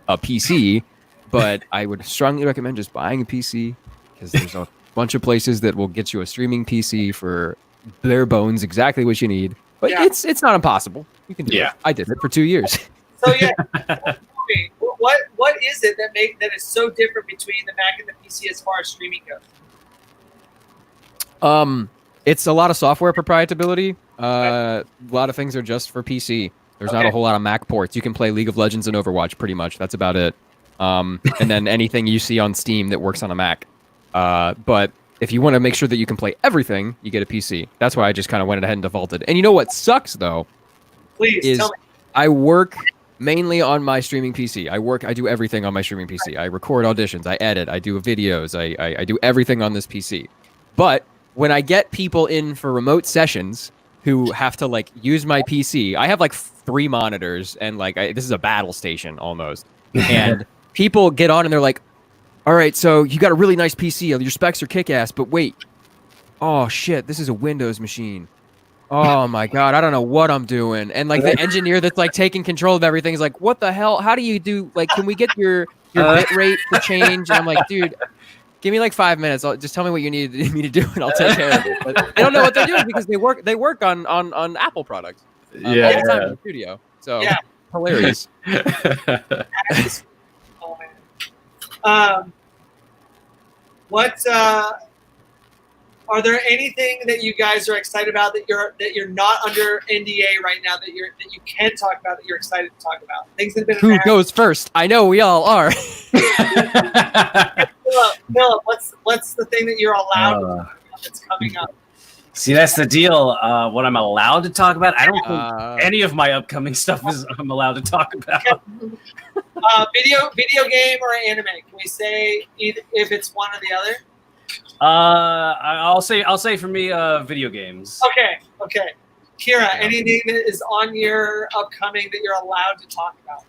a PC. But I would strongly recommend just buying a PC, because there's a bunch of places that will get you a streaming PC for bare bones, exactly what you need. But it's not impossible. You can do it. I did it for 2 years. So what is it that is so different between the Mac and the PC as far as streaming goes? It's a lot of software proprietability. A lot of things are just for PC. There's not a whole lot of Mac ports. You can play League of Legends and Overwatch pretty much. That's about it. And then anything you see on Steam that works on a Mac. But if you want to make sure that you can play everything, you get a PC. That's why I just kind of went ahead and defaulted. And you know what sucks though? Please tell me. I work mainly on my streaming PC. I do everything on my streaming PC. I record auditions, I edit, I do videos, I do everything on this PC. But when I get people in for remote sessions who have to like use my PC, I have like 3 monitors and like this is a battle station almost. And people get on and they're like, all right, so you got a really nice PC. Your specs are kick-ass, but wait. Oh, shit, this is a Windows machine. Oh, my God, I don't know what I'm doing. And, like, the engineer that's, like, taking control of everything is like, what the hell? How do you do, like, can we get your bit rate to change? And I'm like, dude, give me, like, 5 minutes. Just tell me what you need me to do, and I'll take care of it. But I don't know what they're doing because they work on Apple products all the time in the studio. So, hilarious. Are there anything that you guys are excited about that you're not under NDA right now that you can talk about that you're excited to talk about? Things that have been Who goes first? I know we all are. Phillip, what's the thing that you're allowed to talk about that's coming up? See, that's the deal. What I'm allowed to talk about, I don't think any of my upcoming stuff I'm allowed to talk about. Video game or anime? Can we say if it's one or the other? I'll say for me, video games. Okay. Kira, anything that is on your upcoming that you're allowed to talk about?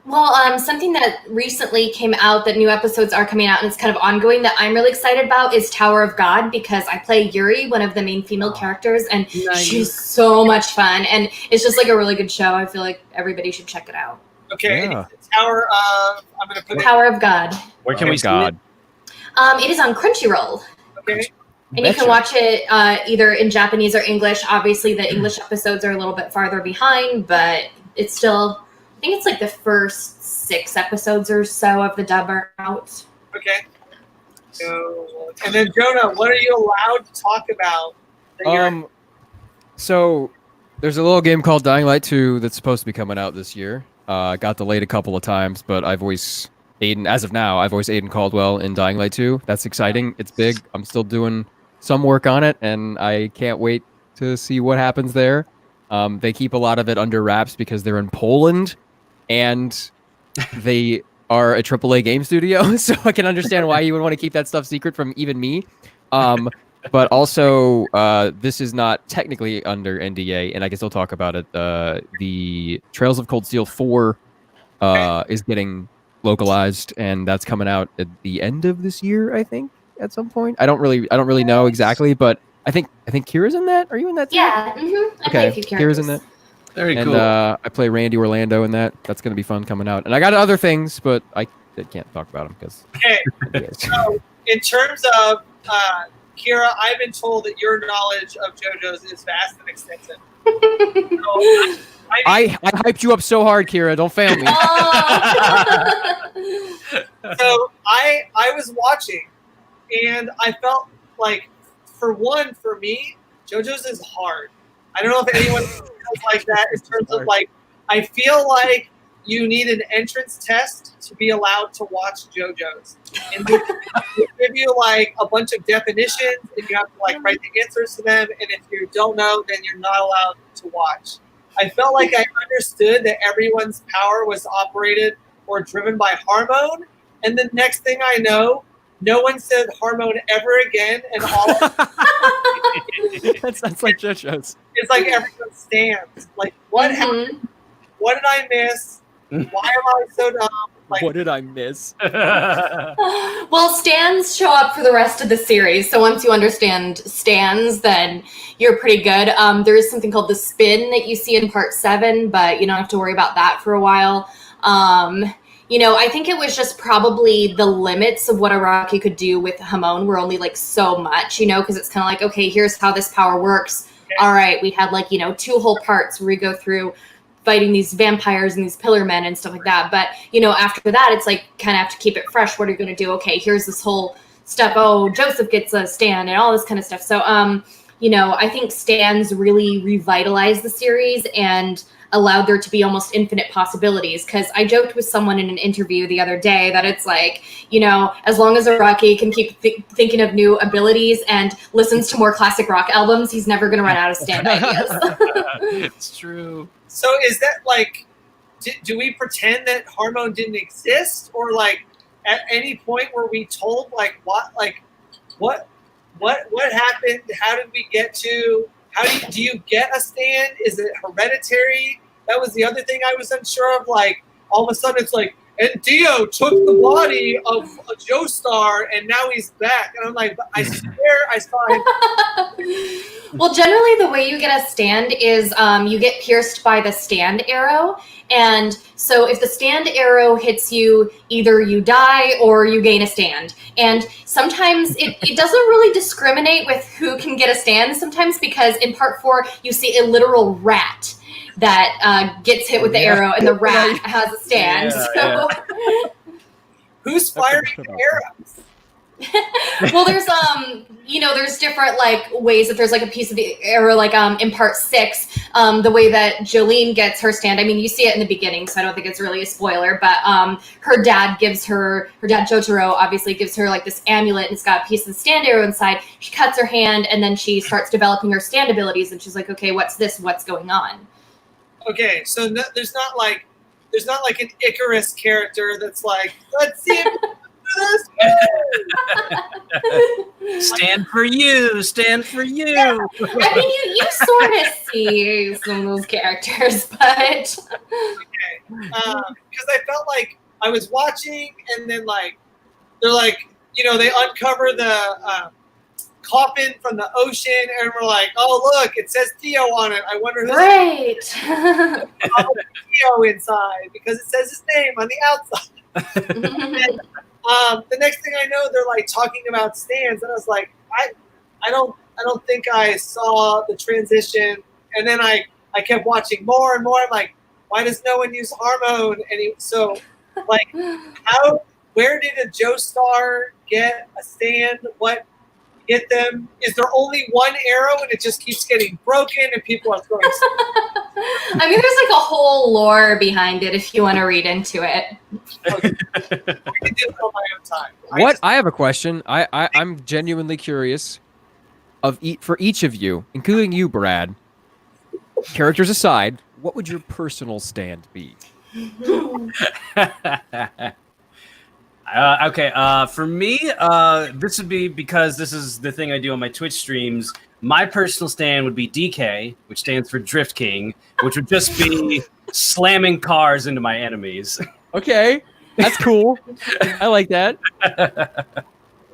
Well, something that recently came out that new episodes are coming out and it's kind of ongoing that I'm really excited about is Tower of God because I play Yuri, one of the main female characters, and she's so much fun. And it's just like a really good show. I feel like everybody should check it out. Okay, Tower of Tower of God. Where can we see it? It is on Crunchyroll. Okay. And you can watch it either in Japanese or English. Obviously, the English episodes are a little bit farther behind, but it's still, I think it's like the first 6 episodes or so of the dub are out. Okay. And then, Jonah, what are you allowed to talk about? So there's a little game called Dying Light 2 that's supposed to be coming out this year. Got delayed a couple of times, but I've always Aiden Caldwell in Dying Light 2. That's exciting. It's big. I'm still doing some work on it, and I can't wait to see what happens there. They keep a lot of it under wraps because they're in Poland, and they are a AAA game studio, so I can understand why you would want to keep that stuff secret from even me. But also, this is not technically under NDA, and I can still talk about it. The Trails of Cold Steel 4 is getting localized, and that's coming out at the end of this year, I think, at some point. I don't really know exactly, but I think Kira's in that. Are you in that too? Yeah. Mm-hmm. Okay, Kira's in that. Very cool. I play Randy Orlando in that. That's going to be fun coming out. And I got other things, but I can't talk about them because. Okay. So, in terms of Kira, I've been told that your knowledge of JoJo's is vast and extensive. I hyped you up so hard, Kira. Don't fail me. So I was watching, and I felt like, for me, JoJo's is hard. I don't know if anyone feels like that in terms of like, I feel like you need an entrance test to be allowed to watch JoJo's. And they give you like a bunch of definitions, and you have to like write the answers to them. And if you don't know, then you're not allowed to watch. I felt like I understood that everyone's power was operated or driven by hormone. And the next thing I know, no one said hormone ever again. And all that sounds like JoJo's. It's like everyone stands. Like, what happened? What did I miss? Why am I so dumb? Like, what did I miss? Well, stands show up for the rest of the series. So once you understand stands, then you're pretty good. There is something called the spin that you see in part 7, but you don't have to worry about that for a while. I think it was just probably the limits of what Araki could do with Hamon were only like so much, because it's kind of like, okay, here's how this power works. Okay. All right, we had 2 whole parts where we go through fighting these vampires and these pillar men and stuff like that. But, after that, it's like kind of have to keep it fresh. What are you going to do? Okay, here's this whole stuff. Oh, Joseph gets a stand and all this kind of stuff. So I think stands really revitalized the series and allowed there to be almost infinite possibilities. Because I joked with someone in an interview the other day that it's like, as long as Araki can keep thinking of new abilities and listens to more classic rock albums, he's never going to run out of stand ideas. It's true. So is that like, do we pretend that Hormone didn't exist, or like at any point were we told what happened? How did we get to? How do you get a stand? Is it hereditary? That was the other thing I was unsure of. Like, all of a sudden it's like, and Dio took the body of a Joestar and now he's back. And I'm like, I swear I saw him. Well, generally the way you get a stand is you get pierced by the stand arrow. And so if the stand arrow hits you, either you die or you gain a stand. And sometimes it doesn't really discriminate with who can get a stand sometimes, because in part 4, you see a literal rat that gets hit with the arrow, and the rat has a stand. Who's firing the arrows? Well, there's there's different ways that there's a piece of the arrow, in part 6, the way that Jolene gets her stand. I mean, you see it in the beginning, so I don't think it's really a spoiler, but her dad Jotaro obviously gives her this amulet, and it's got a piece of the stand arrow inside. She cuts her hand, and then she starts developing her stand abilities, and she's like, okay, what's this? What's going on? Okay, so there's not like an Icarus character that's like, let's see if Stand for you. Stand for you. Yeah. I mean, you sort of see some of those characters, but okay, because I felt like I was watching, and then they're they uncover the coffin from the ocean, and we're like, oh look, it says Theo on it. I wonder who's Theo inside, because it says his name on the outside. And, the next thing I know, they're talking about stands, and I was like, I don't think I saw the transition. And then I kept watching more and more. I'm like, why does no one use Hormone? Where did a Joestar get a stand? What hit them? Is there only one arrow and it just keeps getting broken and people are throwing? I mean, there's a whole lore behind it if you want to read into it. Okay. I can do it on my own time. I have a question. I'm genuinely curious for each of you, including you, Brad. Characters aside, what would your personal stand be? Okay, for me, this would be, because this is the thing I do on my Twitch streams. My personal stand would be DK, which stands for Drift King, which would just be slamming cars into my enemies. Okay, that's cool. I like that.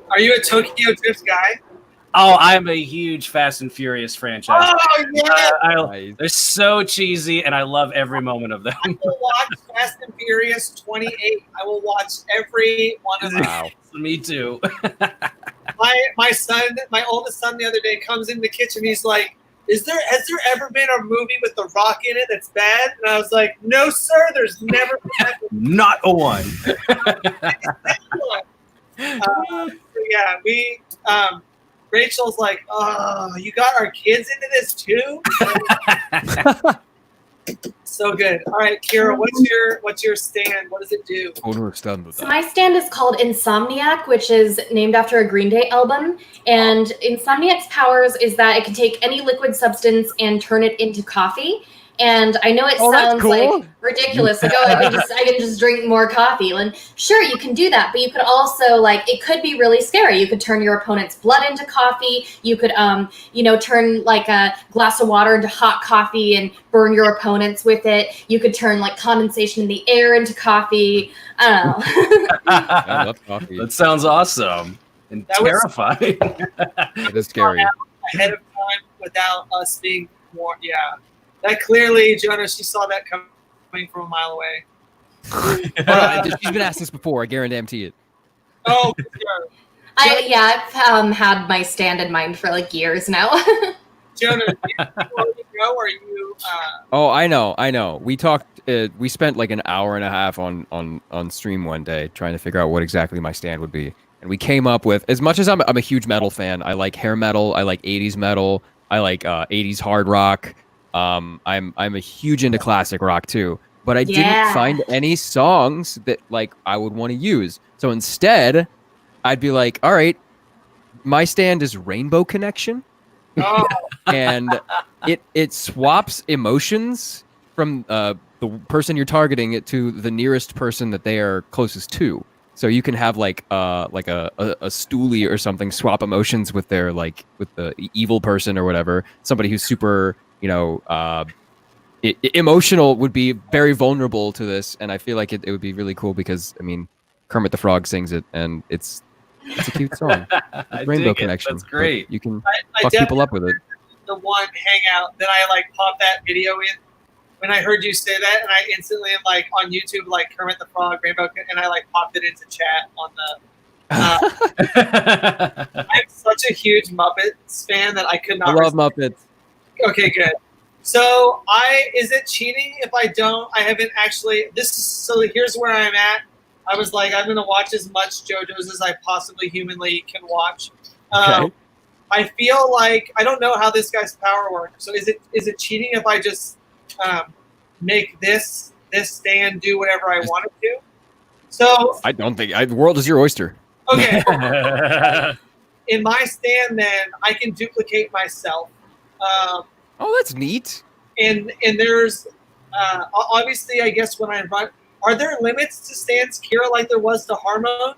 Are you a Tokyo Drift guy? Oh, I'm a huge Fast and Furious franchise. Oh, yeah! They're so cheesy, and I love every moment of them. I will watch Fast and Furious 28. I will watch every one of them. Wow. Me too. My son, my oldest son, the other day comes in the kitchen. He's like, has there ever been a movie with The Rock in it that's bad? And I was like, no, sir, there's never been. Not a one. Yeah, we... Rachel's like, oh, you got our kids into this too? So good. All right, Kira, what's your stand? What does it do? So my stand is called Insomniac, which is named after a Green Day album. And Insomniac's powers is that it can take any liquid substance and turn it into coffee. And I know it sounds ridiculous. I can just drink more coffee. And sure, you can do that, but you could also it could be really scary. You could turn your opponent's blood into coffee. You could turn a glass of water into hot coffee and burn your opponents with it. You could turn condensation in the air into coffee. I don't know. I love coffee. That sounds awesome and terrifying. It is scary. Ahead of time without us being more, yeah. That clearly, Jonah, she saw that coming from a mile away. She's been asked this before. I guarantee it. Oh, sure. I've had my stand in mind for years now. Jonah, do you already know, or are you? Oh, I know. We talked. We spent an hour and a half on stream one day trying to figure out what exactly my stand would be, and we came up with, as much as I'm a huge metal fan. I like hair metal. I like 80s metal. I like 80s hard rock. I'm a huge into classic rock too, but I didn't find any songs that like I would want to use. So instead, I'd be like, all right, my stand is Rainbow Connection. Oh. And it swaps emotions from the person you're targeting it to the nearest person that they are closest to. So you can have like a stoolie or something swap emotions with their like with the evil person or whatever. Somebody who's super, emotional would be very vulnerable to this, and I feel like it would be really cool because I mean Kermit the Frog sings it, and it's a cute song. Rainbow Connection. That's great. You can fuck people up with it. The one hangout, then I like popped that video in when I heard you say that, and I instantly am like on YouTube, like Kermit the Frog, Rainbow, and I like popped it into chat on the. I'm such a huge Muppets fan that I could not. I love Muppets. Okay, good. So is it cheating if I don't? I haven't actually. So here's where I'm at. I was like, I'm gonna watch as much JoJo's as I possibly humanly can watch. Okay. I feel like I don't know how this guy's power works. So is it cheating if I just make this stand do whatever I want it to? So I don't think the world is your oyster. Okay. In my stand, then I can duplicate myself. Oh, that's neat. And there's obviously, I guess when I run, are there limits to stands, Kira, like there was to Harmon?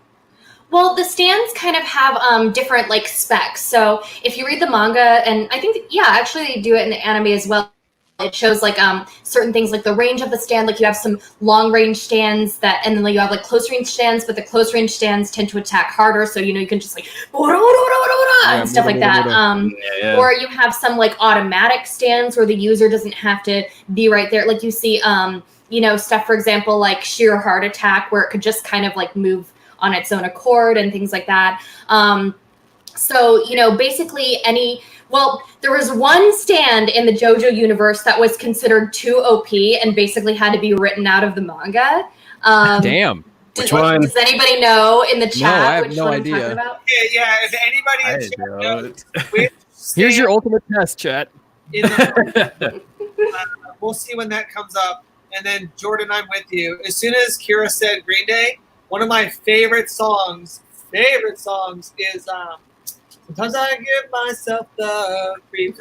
Well, the stands kind of have different like specs. So if you read the manga, and I think actually they do it in the anime as well. It shows like certain things like the range of the stand. Like you have some long range stands and then like, you have like close range stands, but the close range stands tend to attack harder. So you can just like and stuff like that. Or you have some like automatic stands where the user doesn't have to be right there. Like you see, stuff for example like sheer heart attack where it could just kind of like move on its own accord and things like that. So basically there was one stand in the JoJo universe that was considered too OP and basically had to be written out of the manga. Damn. Which one? Does anybody know in the chat? No, I have which no one idea. I'm talking about? Yeah. If anybody in chat knows, here's your ultimate test, chat. We'll see when that comes up. And then Jordan, I'm with you. As soon as Kira said Green Day, one of my favorite songs is Sometimes I give myself the creep.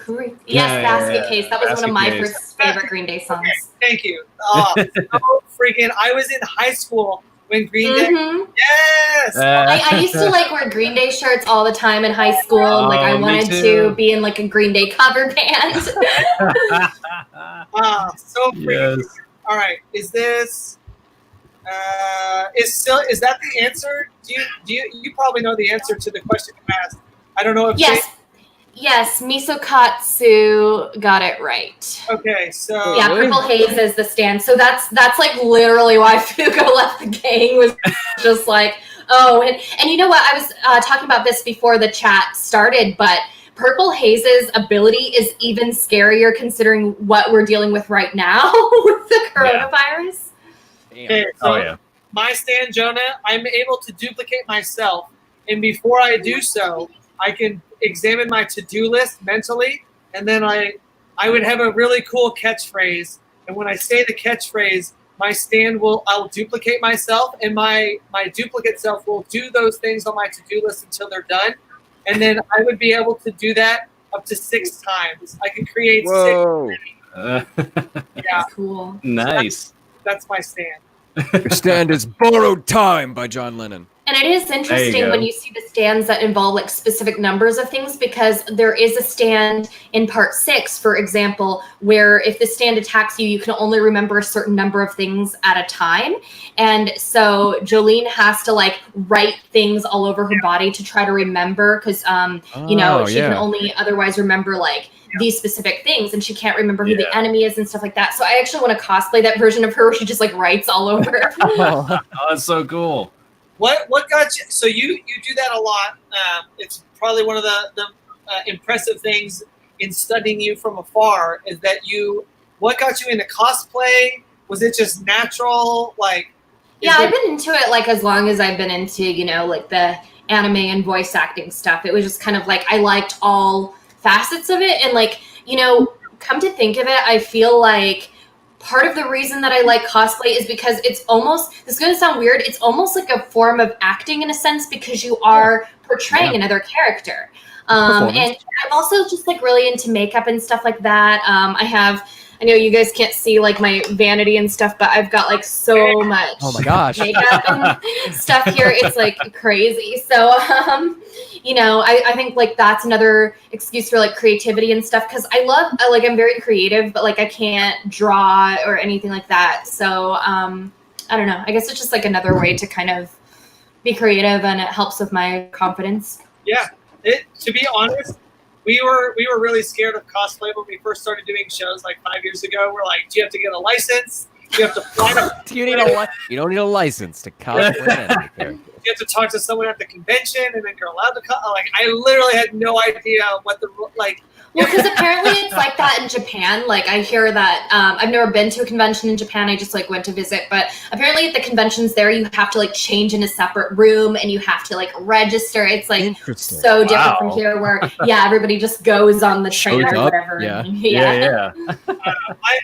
Yes, Basket Case. That was one of my first favorite Green Day songs. Okay, thank you. So freaking, I was in high school when Green Day. Yes. I used to like wear Green Day shirts all the time in high school. And, like I wanted to be in like a Green Day cover band. So freaking. Yes. All right. Is this? Is that the answer? Do you probably know the answer to the question you asked? I don't know if Yes, Misokatsu got it right. Okay, so Purple Haze is the stand. So that's like literally why Fugo left the gang was just like, and you know what? I was talking about this before the chat started, but Purple Haze's ability is even scarier considering what we're dealing with right now with the coronavirus. Okay, so my stand, Jonah, I'm able to duplicate myself, and before I do so, I can examine my to-do list mentally, and then I would have a really cool catchphrase. And when I say the catchphrase, my stand I'll duplicate myself, and my duplicate self will do those things on my to-do list until they're done. And then I would be able to do that up to 6 times. I can create 6. Yeah, cool. Nice. So that's my stand. Your stand is Borrowed Time by John Lennon. And it is interesting when you see the stands that involve like specific numbers of things, because there is a stand in part 6, for example, where if the stand attacks you, you can only remember a certain number of things at a time. And so Jolene has to like write things all over her body to try to remember because, she can only otherwise remember like these specific things, and she can't remember who the enemy is and stuff like that. So I actually want to cosplay that version of her where she just like writes all over. Oh, that's so cool. What got you? So you do that a lot. It's probably one of the impressive things in studying you from afar is that what got you into cosplay? Was it just natural? I've been into it like as long as I've been into, like the anime and voice acting stuff. It was just kind of like I liked all facets of it. And like, you know, come to think of it, I feel like part of the reason that I like cosplay is because it's almost, this is going to sound weird, it's almost like a form of acting in a sense, because you are portraying another character. And I'm also just like really into makeup and stuff like that. I know you guys can't see like my vanity and stuff, but I've got like so much makeup and stuff here. It's like crazy. So, you know, I think like that's another excuse for like creativity and stuff. Cause I'm very creative, but like I can't draw or anything like that. So, I don't know. I guess it's just like another way to kind of be creative, and it helps with my confidence. Yeah. To be honest, we were really scared of cosplay when we first started doing shows like 5 years ago. We're like, do you have to get a license? Do you have to fly to you don't need a license to cosplay. You have to talk to someone at the convention, and then you're allowed to like, I literally had no idea what the like. Well, because apparently it's like that in Japan. Like I hear that I've never been to a convention in Japan. I just like went to visit, but apparently at the conventions there, you have to like change in a separate room, and you have to like register. It's like so different from here, where everybody just goes on the train or whatever. Yeah.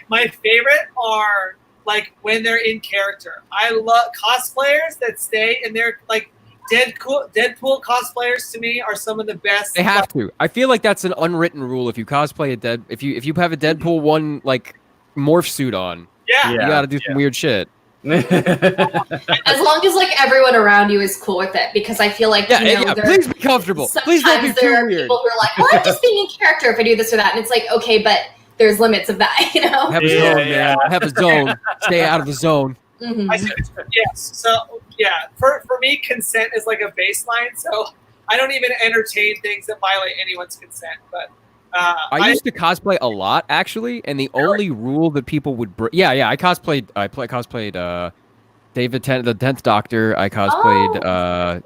My favorite are like when they're in character. I love cosplayers that stay, and they're like. Deadpool cosplayers to me are some of the best. They have to. I feel like that's an unwritten rule. If you cosplay if you have a Deadpool 1 like morph suit on, you got to do some weird shit. As long as like everyone around you is cool with it, because I feel like please be comfortable. Please don't be too weird. People who are like, well, I'm just being in character if I do this or that, and it's like, okay, but there's limits of that, you know. Have a zone, man. Have a zone. Stay out of the zone. Mm-hmm. Yes. So for me, consent is like a baseline. So I don't even entertain things that violate anyone's consent. But I used to cosplay a lot actually, and the only rule that people would I cosplayed David the 10th Doctor. I cosplayed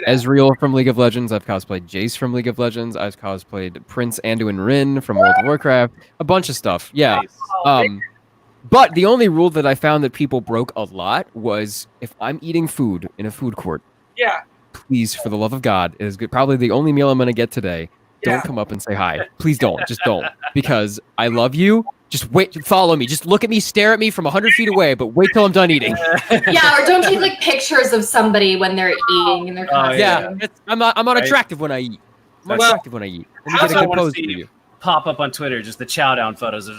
Ezreal from League of Legends. I've cosplayed Jace from League of Legends. I've cosplayed Prince Anduin Rin from World of Warcraft. A bunch of stuff. Yeah. Nice. But the only rule that I found that people broke a lot was if I'm eating food in a food court, please, for the love of God, it is probably the only meal I'm going to get today. Don't come up and say hi. Please don't. Just don't. Because I love you. Just wait. Follow me. Just look at me. Stare at me from 100 feet away, but wait till I'm done eating. Or don't take like pictures of somebody when they're eating in their costume. I'm unattractive when I eat. I'm attractive when I eat. I want to see you pop up on Twitter, just the chow down photos of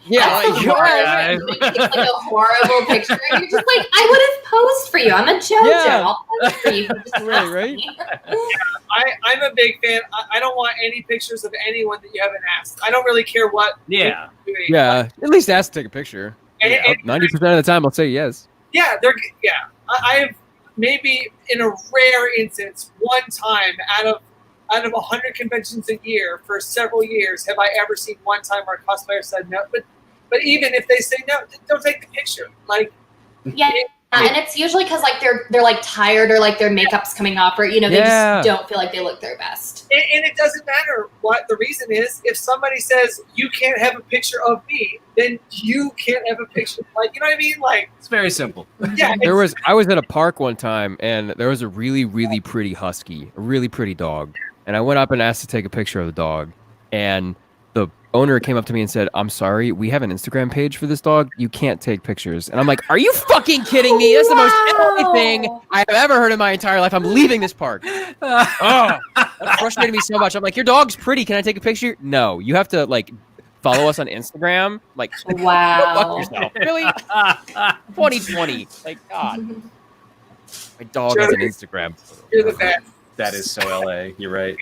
it's like a horrible picture. And you're just like, I would have posed for you. I'm a JoJo. I'll pose for you. Right. I'm a big fan. I don't want any pictures of anyone that you haven't asked. I don't really care what. Yeah. At least ask to take a picture. 90% of the time, I'll say yes. I've maybe in a rare instance, one time out of 100 conventions a year for several years, have I ever seen one time where a cosplayer said no. But even if they say no, don't take the picture. Like, and it's usually because like they're like tired, or like their makeup's coming off, or they just don't feel like they look their best. And it doesn't matter what the reason is. If somebody says you can't have a picture of me, then you can't have a picture. Like, you know what I mean? Like, it's very simple. Yeah. I was at a park one time, and there was a really, really pretty husky, a really pretty dog. And I went up and asked to take a picture of the dog. And the owner came up to me and said, I'm sorry, we have an Instagram page for this dog. You can't take pictures. And I'm like, are you fucking kidding me? That's the most silly thing I have ever heard in my entire life. I'm leaving this park. That frustrated me so much. I'm like, your dog's pretty. Can I take a picture? No, you have to like follow us on Instagram. Like, wow. Fuck yourself. Really? 2020. Like, God. My dog has an Instagram. You're the best. That is so LA. You're right.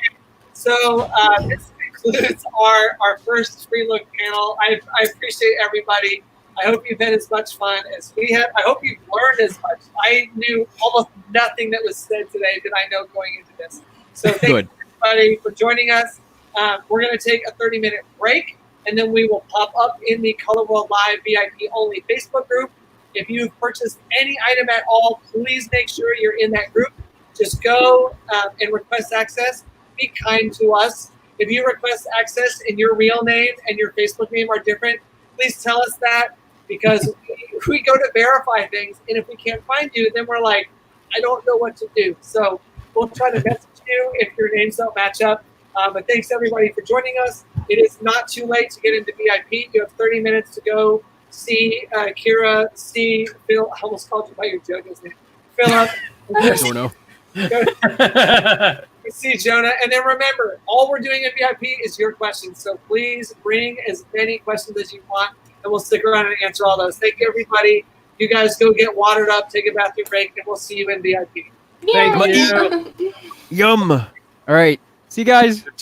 So this concludes our first free look panel. I appreciate everybody. I hope you've had as much fun as we have. I hope you've learned as much. I knew almost nothing that was said today that I know going into this. So thank you everybody for joining us. We're going to take a 30-minute break, and then we will pop up in the Colorworld Live VIP only Facebook group. If you've purchased any item at all, please make sure you're in that group. Just go and request access. Be kind to us. If you request access and your real name and your Facebook name are different, please tell us that, because we go to verify things, and if we can't find you, then we're like, I don't know what to do. So we'll try to message you if your names don't match up. But thanks everybody for joining us. It is not too late to get into VIP. You have 30 minutes to go see Kira, see Phil. I almost called you by your JoJo's name. Phillip. Jonah. See Jonah. And then remember, all we're doing in VIP is your questions. So please bring as many questions as you want, and we'll stick around and answer all those. Thank you, everybody. You guys go get watered up, take a bathroom break, and we'll see you in VIP. Thank you. Yum. All right. See you guys.